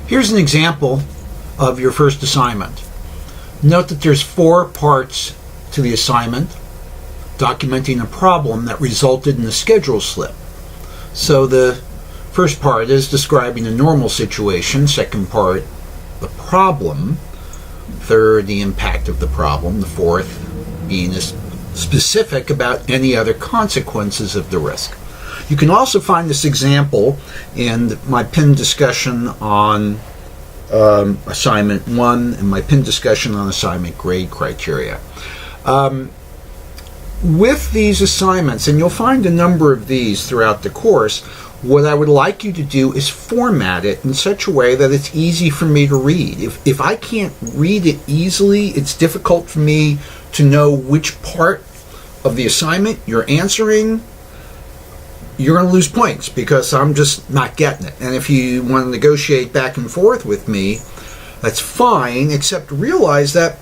Here's an example of your first assignment. Note that there's 4 parts to the assignment, documenting a problem that resulted in a schedule slip. So the first part is describing a normal situation, second part, the problem, third, the impact of the problem, the fourth being specific about any other consequences of the risk. You can also find this example in my pinned discussion on assignment 1 and my pinned discussion on assignment grade criteria. With these assignments, and you'll find a number of these throughout the course, what I would like you to do is format it in such a way that it's easy for me to read. If I can't read it easily, it's difficult for me to know which part of the assignment you're answering. You're going to lose points because I'm just not getting it. And if you want to negotiate back and forth with me, that's fine, except realize that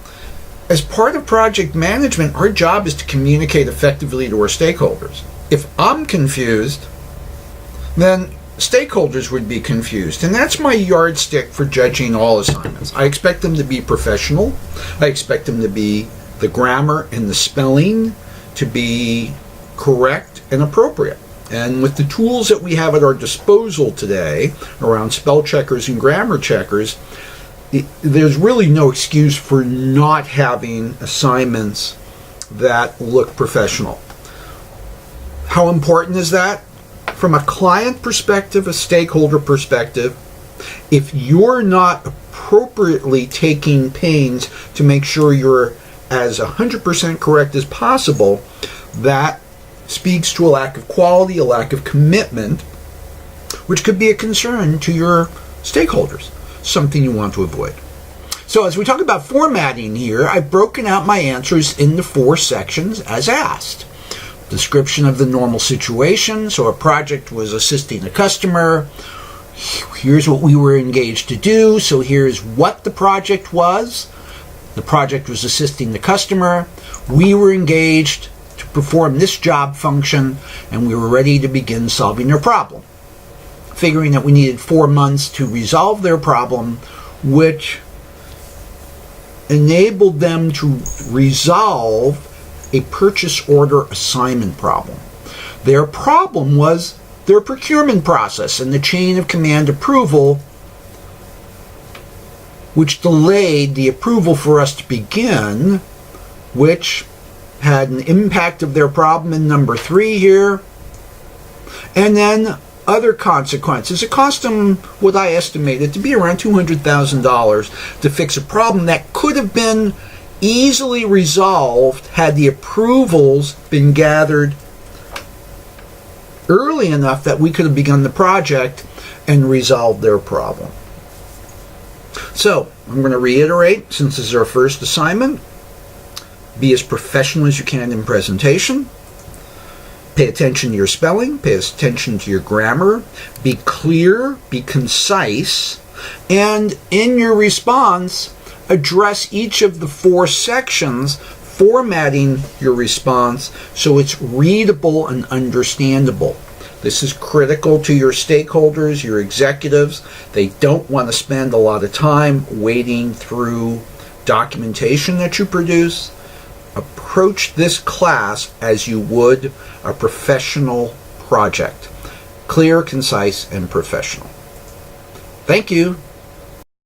as part of project management, our job is to communicate effectively to our stakeholders. If I'm confused, then stakeholders would be confused. And that's my yardstick for judging all assignments. I expect them to be professional. I expect them to be the grammar and the spelling to be correct and appropriate. And with the tools that we have at our disposal today around spell checkers and grammar checkers, there's really no excuse for not having assignments that look professional. How important is that? From a client perspective, a stakeholder perspective, if you're not appropriately taking pains to make sure you're as 100% correct as possible, that speaks to a lack of quality, a lack of commitment, which could be a concern to your stakeholders, something you want to avoid. So as we talk about formatting here, I've broken out my answers into 4 sections as asked. Description of the normal situation, so a project was assisting a customer. Here's what we were engaged to do, so here's what the project was. The project was assisting the customer. We were engaged to perform this job function, and we were ready to begin solving their problem. Figuring that we needed 4 months to resolve their problem, which enabled them to resolve a purchase order assignment problem. Their problem was their procurement process and the chain of command approval, which delayed the approval for us to begin, which had an impact of their problem in number 3 here. And then other consequences. It cost them what I estimated to be around $200,000 to fix a problem that could have been easily resolved had the approvals been gathered early enough that we could have begun the project and resolved their problem. So, I'm going to reiterate, since this is our first assignment, be as professional as you can in presentation. Pay attention to your spelling, pay attention to your grammar, be clear, be concise, and in your response, address each of the 4 sections, formatting your response so it's readable and understandable. This is critical to your stakeholders, your executives. They don't want to spend a lot of time wading through documentation that you produce. Approach this class as you would a professional project. Clear, concise, and professional. Thank you.